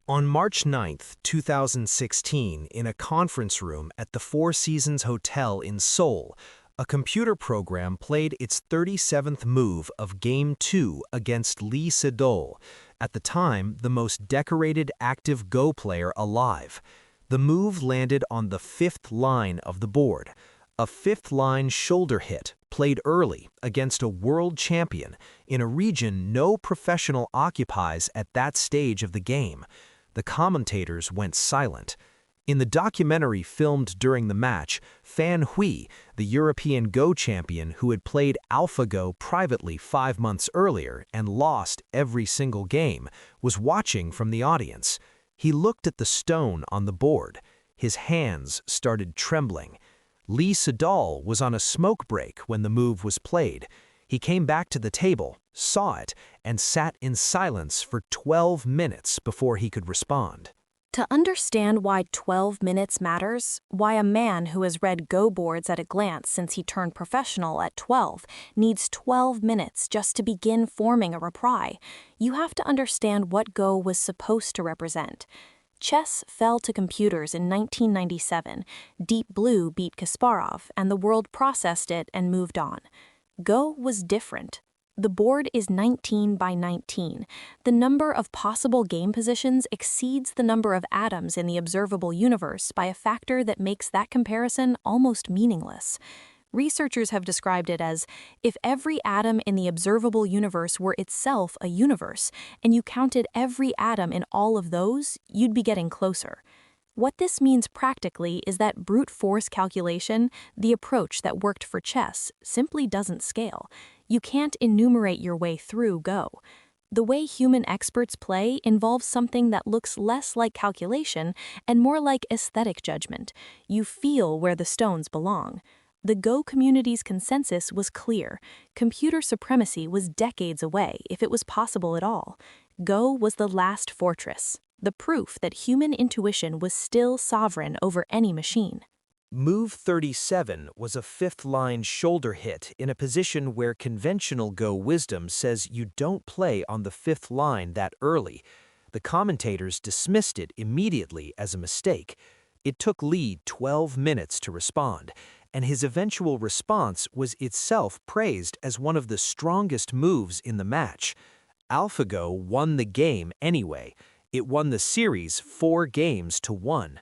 On March 9, 2016, in a conference room at the Four Seasons Hotel in Seoul, a computer program played its 37th move of Game 2 against Lee Sedol, at the time the most decorated active Go player alive. The move landed on the fifth line of the board, a fifth-line shoulder hit played early against a world champion in a region no professional occupies at that stage of the game. The commentators went silent. In the documentary filmed during the match, Fan Hui, the European Go champion who had played AlphaGo privately 5 months earlier and lost every single game, was watching from the audience. He looked at the stone on the board. His hands started trembling. Lee Sedol was on a smoke break when the move was played. He came back to the table, saw it, and sat in silence for 12 minutes before he could respond. To understand why 12 minutes matters, why a man who has read Go boards at a glance since he turned professional at 12 needs 12 minutes just to begin forming a reply, you have to understand what Go was supposed to represent. Chess fell to computers in 1997. Deep Blue beat Kasparov, and the world processed it and moved on. Go was different. The board is 19 by 19. The number of possible game positions exceeds the number of atoms in the observable universe by a factor that makes that comparison almost meaningless. Researchers have described it as if every atom in the observable universe were itself a universe, and you counted every atom in all of those, you'd be getting closer. What this means practically is that brute force calculation, the approach that worked for chess, simply doesn't scale. You can't enumerate your way through Go. The way human experts play involves something that looks less like calculation and more like aesthetic judgment. You feel where the stones belong. The Go community's consensus was clear. Computer supremacy was decades away, if it was possible at all. Go was the last fortress, the proof that human intuition was still sovereign over any machine. Move 37 was a fifth-line shoulder hit in a position where conventional Go wisdom says you don't play on the fifth line that early. The commentators dismissed it immediately as a mistake. It took Lee 12 minutes to respond, and his eventual response was itself praised as one of the strongest moves in the match. AlphaGo won the game anyway. It won the series 4-1.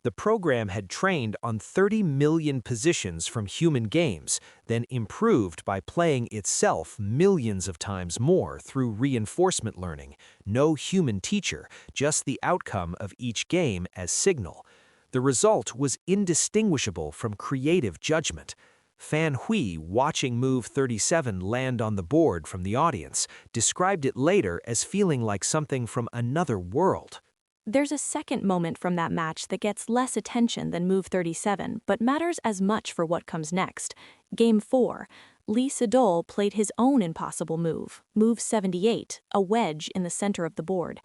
The program had trained on 30 million positions from human games, then improved by playing itself millions of times more through reinforcement learning. No human teacher, just the outcome of each game as signal. The result was indistinguishable from creative judgment. Fan Hui, watching Move 37 land on the board from the audience, described it later as feeling like something from another world. There's a second moment from that match that gets less attention than Move 37, but matters as much for what comes next. Game 4. Lee Sedol played his own impossible move, Move 78, a wedge in the center of the board.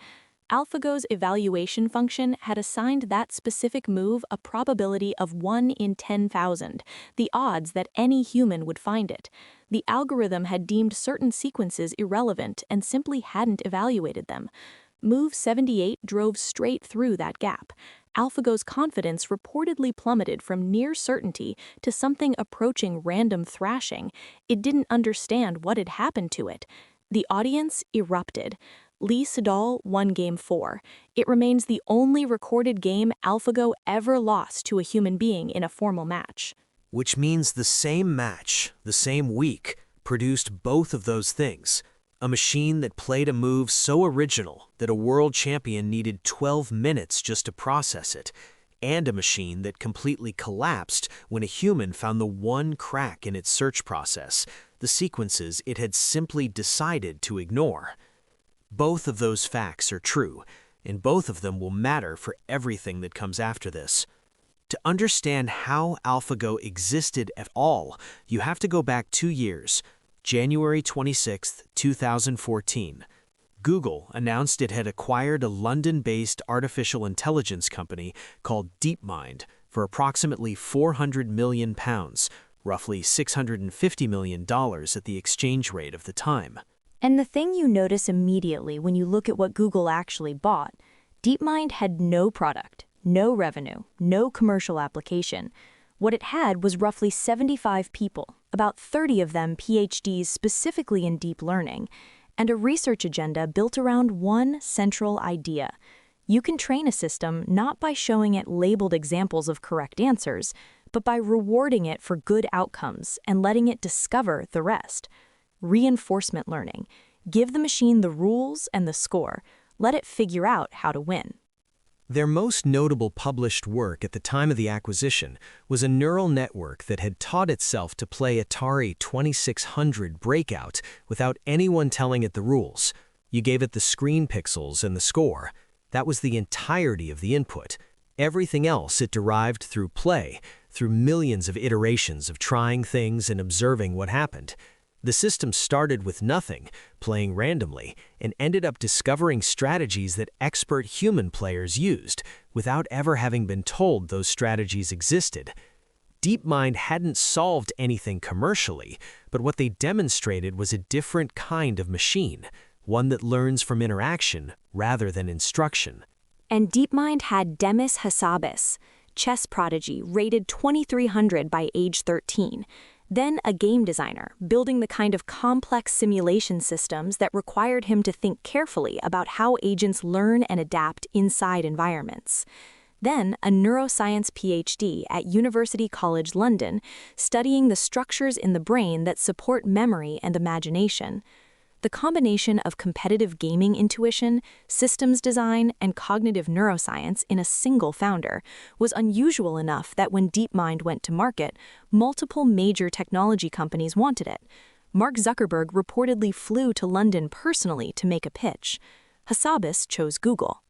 AlphaGo's evaluation function had assigned that specific move a probability of 1 in 10,000, the odds that any human would find it. The algorithm had deemed certain sequences irrelevant and simply hadn't evaluated them. Move 78 drove straight through that gap. AlphaGo's confidence reportedly plummeted from near certainty to something approaching random thrashing. It didn't understand what had happened to it. The audience erupted. Lee Sedol won Game 4. It remains the only recorded game AlphaGo ever lost to a human being in a formal match. Which means the same match, the same week, produced both of those things. A machine that played a move so original that a world champion needed 12 minutes just to process it, and a machine that completely collapsed when a human found the one crack in its search process, the sequences it had simply decided to ignore. Both of those facts are true, and both of them will matter for everything that comes after this. To understand how AlphaGo existed at all, you have to go back 2 years, January 26, 2014. Google announced it had acquired a London-based artificial intelligence company called DeepMind for approximately £400 million, roughly $650 million at the exchange rate of the time. And the thing you notice immediately when you look at what Google actually bought, DeepMind had no product, no revenue, no commercial application. What it had was roughly 75 people, about 30 of them PhDs specifically in deep learning, and a research agenda built around one central idea. You can train a system not by showing it labeled examples of correct answers, but by rewarding it for good outcomes and letting it discover the rest. Reinforcement learning. Give the machine the rules and the score. Let it figure out how to win. Their most notable published work at the time of the acquisition was a neural network that had taught itself to play Atari 2600 Breakout without anyone telling it the rules. You gave it the screen pixels and the score. That was the entirety of the input. Everything else it derived through play, through millions of iterations of trying things and observing what happened. The system started with nothing, playing randomly, and ended up discovering strategies that expert human players used, without ever having been told those strategies existed. DeepMind hadn't solved anything commercially, but what they demonstrated was a different kind of machine, one that learns from interaction rather than instruction. And DeepMind had Demis Hassabis, chess prodigy rated 2300 by age 13. Then a game designer, building the kind of complex simulation systems that required him to think carefully about how agents learn and adapt inside environments. Then a neuroscience PhD at University College London, studying the structures in the brain that support memory and imagination. The combination of competitive gaming intuition, systems design, and cognitive neuroscience in a single founder was unusual enough that when DeepMind went to market, multiple major technology companies wanted it. Mark Zuckerberg reportedly flew to London personally to make a pitch. Hassabis chose Google.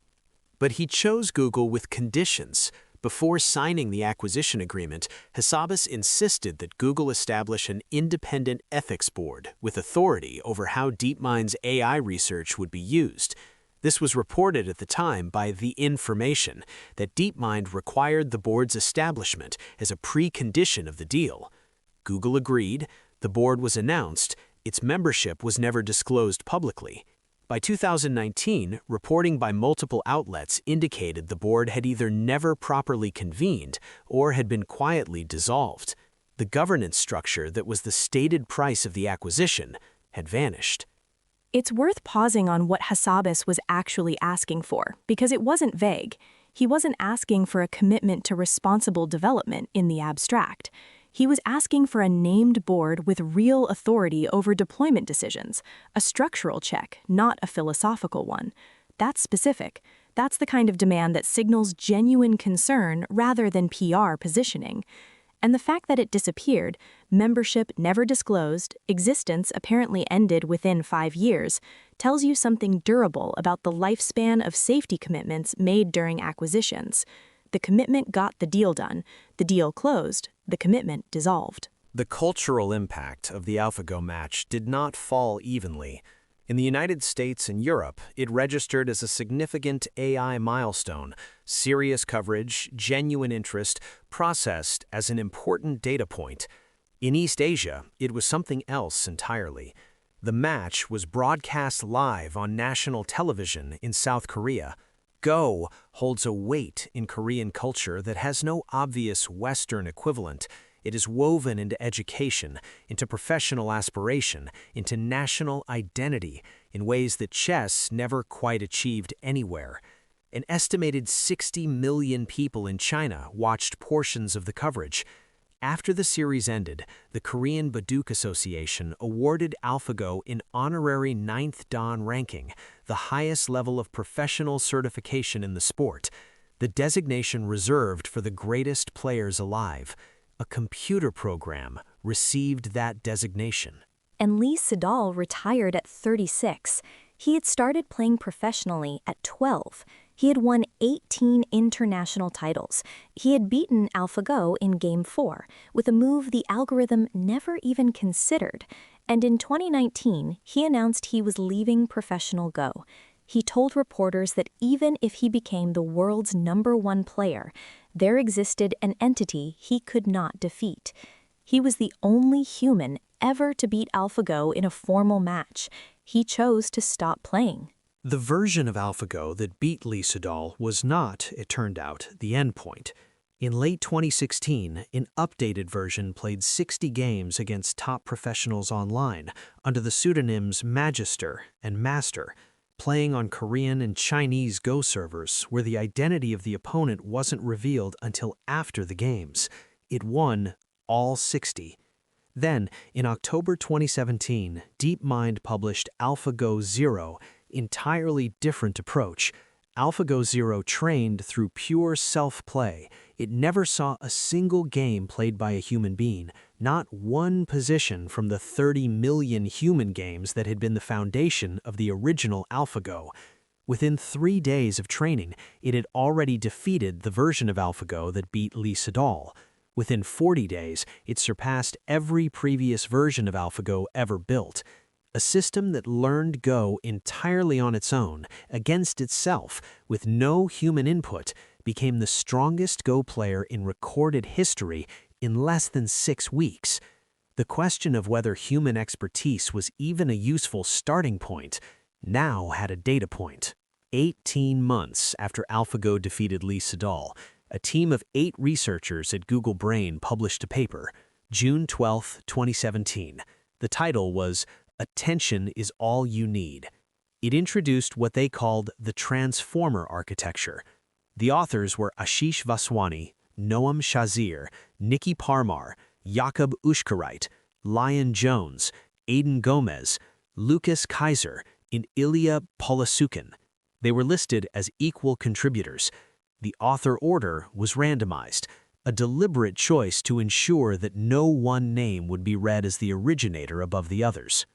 But he chose Google with conditions. Before signing the acquisition agreement, Hassabis insisted that Google establish an independent ethics board with authority over how DeepMind's AI research would be used. This was reported at the time by The Information that DeepMind required the board's establishment as a precondition of the deal. Google agreed, the board was announced, its membership was never disclosed publicly. By 2019, reporting by multiple outlets indicated the board had either never properly convened or had been quietly dissolved. The governance structure that was the stated price of the acquisition had vanished. It's worth pausing on what Hassabis was actually asking for, because it wasn't vague. He wasn't asking for a commitment to responsible development in the abstract. He was asking for a named board with real authority over deployment decisions, a structural check, not a philosophical one. That's specific. That's the kind of demand that signals genuine concern rather than PR positioning. And the fact that it disappeared, membership never disclosed, existence apparently ended within 5 years, tells you something durable about the lifespan of safety commitments made during acquisitions. The commitment got the deal done, the deal closed, the commitment dissolved. The cultural impact of the AlphaGo match did not fall evenly. In the United States and Europe, it registered as a significant AI milestone, serious coverage, genuine interest, processed as an important data point. In East Asia, it was something else entirely. The match was broadcast live on national television in South Korea. Go holds a weight in Korean culture that has no obvious Western equivalent. It is woven into education, into professional aspiration, into national identity in ways that chess never quite achieved anywhere. An estimated 60 million people in China watched portions of the coverage. After the series ended, the Korean Baduk Association awarded AlphaGo an honorary 9th Dan ranking, the highest level of professional certification in the sport, the designation reserved for the greatest players alive. A computer program received that designation. And Lee Sedol retired at 36. He had started playing professionally at 12. He had won 18 international titles. He had beaten AlphaGo in Game 4, with a move the algorithm never even considered. And in 2019, he announced he was leaving professional Go. He told reporters that even if he became the world's #1 player, there existed an entity he could not defeat. He was the only human ever to beat AlphaGo in a formal match. He chose to stop playing. The version of AlphaGo that beat Lee Sedol was not, it turned out, the endpoint. In late 2016, an updated version played 60 games against top professionals online under the pseudonyms Magister and Master, playing on Korean and Chinese Go servers where the identity of the opponent wasn't revealed until after the games. It won all 60. Then, in October 2017, DeepMind published AlphaGo Zero, entirely different approach. AlphaGo Zero trained through pure self-play. It never saw a single game played by a human being, not one position from the 30 million human games that had been the foundation of the original AlphaGo. Within 3 days of training, it had already defeated the version of AlphaGo that beat Lee Sedol. Within 40 days, it surpassed every previous version of AlphaGo ever built. A system that learned Go entirely on its own, against itself, with no human input, became the strongest Go player in recorded history in less than 6 weeks. The question of whether human expertise was even a useful starting point now had a data point. 18 months after AlphaGo defeated Lee Sedol, a team of 8 researchers at Google Brain published a paper, June 12, 2017. The title was "Attention is All You Need." It introduced what they called the transformer architecture. The authors were Ashish Vaswani, Noam Shazir, Nikki Parmar, Jakob Ushkarite, Lion Jones, Aidan Gomez, Lucas Kaiser, and Ilya Polasukin. They were listed as equal contributors. The author order was randomized, a deliberate choice to ensure that no one name would be read as the originator above the others.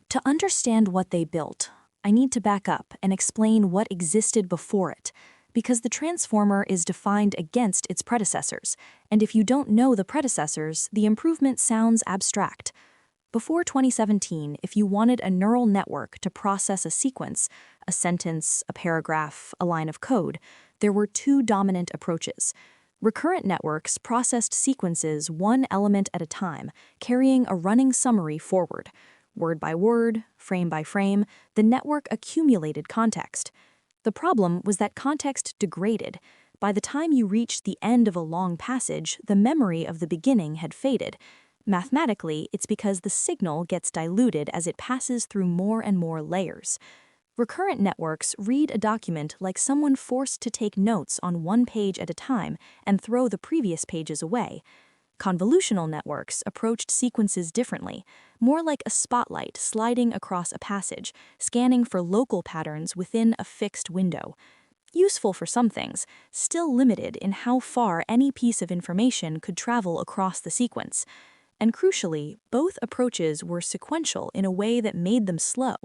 To understand what they built, I need to back up and explain what existed before it, because the transformer is defined against its predecessors, and if you don't know the predecessors, the improvement sounds abstract. Before 2017, if you wanted a neural network to process a sequence, a sentence, a paragraph, a line of code, there were 2 dominant approaches. Recurrent networks processed sequences one element at a time, carrying a running summary forward. Word by word, frame by frame, the network accumulated context. The problem was that context degraded. By the time you reached the end of a long passage, the memory of the beginning had faded. Mathematically, it's because the signal gets diluted as it passes through more and more layers. Recurrent networks read a document like someone forced to take notes on one page at a time and throw the previous pages away. Convolutional networks approached sequences differently, more like a spotlight sliding across a passage, scanning for local patterns within a fixed window. Useful for some things, still limited in how far any piece of information could travel across the sequence. And crucially, both approaches were sequential in a way that made them slow.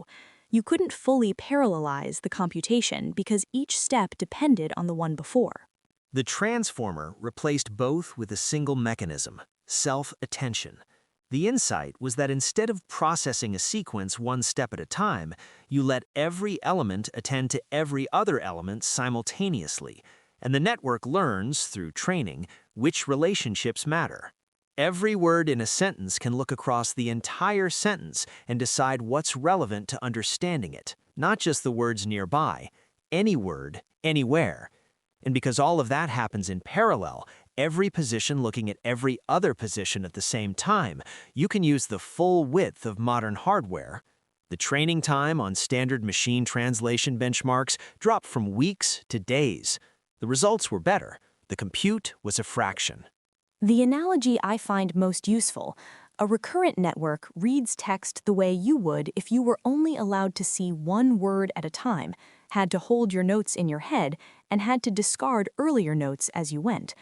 You couldn't fully parallelize the computation because each step depended on the one before. The transformer replaced both with a single mechanism, self-attention. The insight was that instead of processing a sequence one step at a time, you let every element attend to every other element simultaneously, and the network learns, through training, which relationships matter. Every word in a sentence can look across the entire sentence and decide what's relevant to understanding it, not just the words nearby, any word, anywhere. And because all of that happens in parallel, every position looking at every other position at the same time, you can use the full width of modern hardware. The training time on standard machine translation benchmarks dropped from weeks to days. The results were better. The compute was a fraction. The analogy I find most useful: a recurrent network reads text the way you would if you were only allowed to see one word at a time, had to hold your notes in your head, and had to discard earlier notes as you went.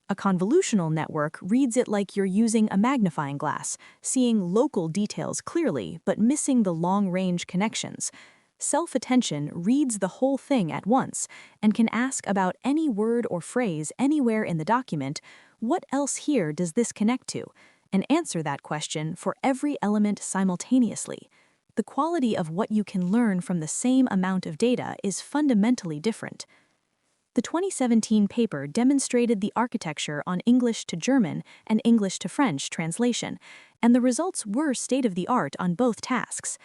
A convolutional network reads it like you're using a magnifying glass, seeing local details clearly but missing the long-range connections. Self-attention reads the whole thing at once and can ask about any word or phrase anywhere in the document, what else here does this connect to, and answer that question for every element simultaneously. The quality of what you can learn from the same amount of data is fundamentally different. The 2017 paper demonstrated the architecture on English to German and English to French translation, and the results were state-of-the-art on both tasks.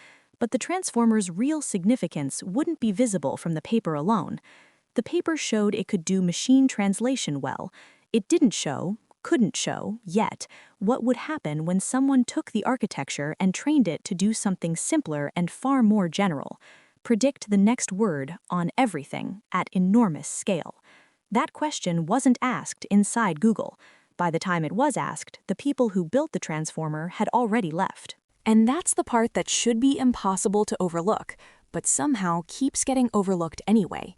But the transformer's real significance wouldn't be visible from the paper alone. The paper showed it could do machine translation well. It couldn't show, yet, what would happen when someone took the architecture and trained it to do something simpler and far more general. Predict the next word on everything at enormous scale. That question wasn't asked inside Google. By the time it was asked, the people who built the transformer had already left. And that's the part that should be impossible to overlook, but somehow keeps getting overlooked anyway.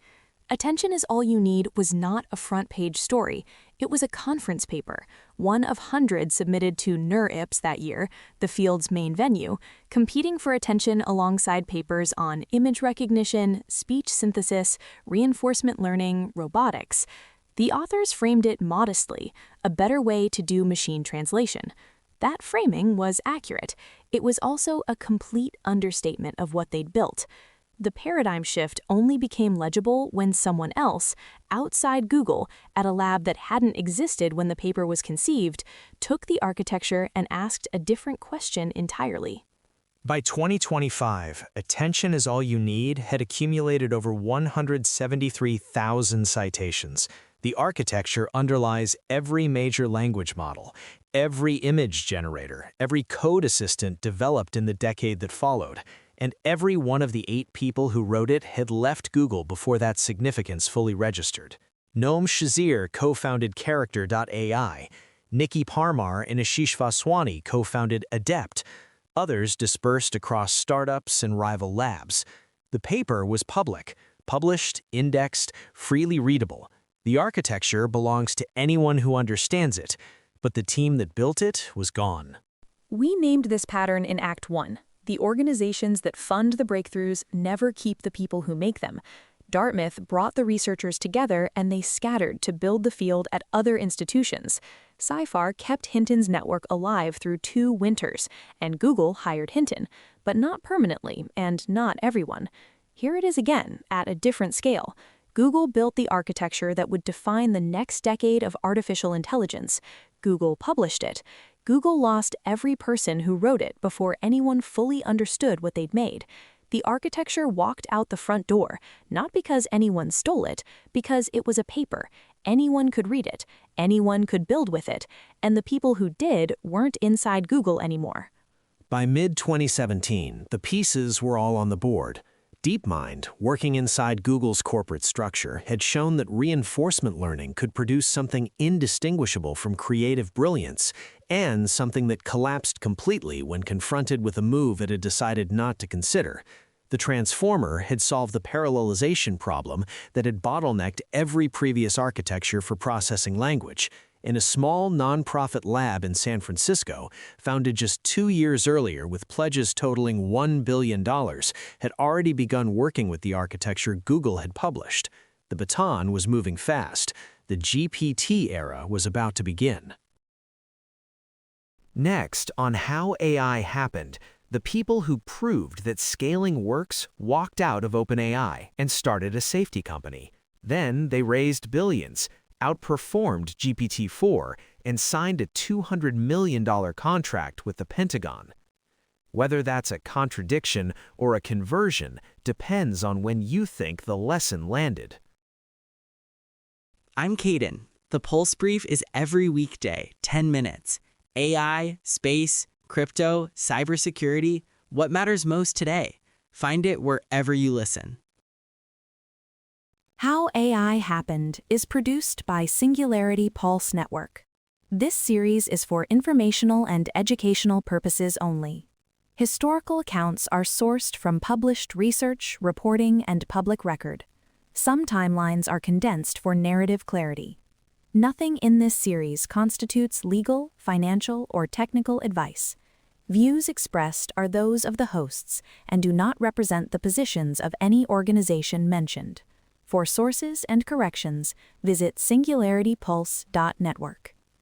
Attention Is All You Need was not a front-page story. It was a conference paper, one of hundreds submitted to NeurIPS that year, the field's main venue, competing for attention alongside papers on image recognition, speech synthesis, reinforcement learning, robotics. The authors framed it modestly, a better way to do machine translation. That framing was accurate. It was also a complete understatement of what they'd built. The paradigm shift only became legible when someone else, outside Google, at a lab that hadn't existed when the paper was conceived, took the architecture and asked a different question entirely. By 2025, Attention Is All You Need had accumulated over 173,000 citations. The architecture underlies every major language model, every image generator, every code assistant developed in the decade that followed, and every one of the 8 people who wrote it had left Google before that significance fully registered. Noam Shazir co-founded Character.ai. Nikki Parmar and Ashish Vaswani co-founded Adept. Others dispersed across startups and rival labs. The paper was public, published, indexed, freely readable. The architecture belongs to anyone who understands it, but the team that built it was gone. We named this pattern in Act 1. The organizations that fund the breakthroughs never keep the people who make them. Dartmouth brought the researchers together and they scattered to build the field at other institutions. Sci-Far kept Hinton's network alive through 2 winters, and Google hired Hinton, but not permanently and not everyone. Here it is again, at a different scale. Google built the architecture that would define the next decade of artificial intelligence. Google published it. Google lost every person who wrote it before anyone fully understood what they'd made. The architecture walked out the front door, not because anyone stole it, because it was a paper. Anyone could read it, anyone could build with it, and the people who did weren't inside Google anymore. By mid-2017, the pieces were all on the board. DeepMind, working inside Google's corporate structure, had shown that reinforcement learning could produce something indistinguishable from creative brilliance, and something that collapsed completely when confronted with a move it had decided not to consider. The transformer had solved the parallelization problem that had bottlenecked every previous architecture for processing language, and a small nonprofit lab in San Francisco, founded just 2 years earlier with pledges totaling $1 billion, had already begun working with the architecture Google had published. The baton was moving fast. The GPT era was about to begin. Next, on how AI happened, the people who proved that scaling works walked out of OpenAI and started a safety company. Then they raised billions, outperformed GPT-4, and signed a $200 million contract with the Pentagon. Whether that's a contradiction or a conversion depends on when you think the lesson landed. I'm Caden. The Pulse Brief is every weekday, 10 minutes. AI, space, crypto, cybersecurity, what matters most today? Find it wherever you listen. How AI Happened is produced by Singularity Pulse Network. This series is for informational and educational purposes only. Historical accounts are sourced from published research, reporting, and public record. Some timelines are condensed for narrative clarity. Nothing in this series constitutes legal, financial, or technical advice. Views expressed are those of the hosts and do not represent the positions of any organization mentioned. For sources and corrections, visit singularitypulse.network.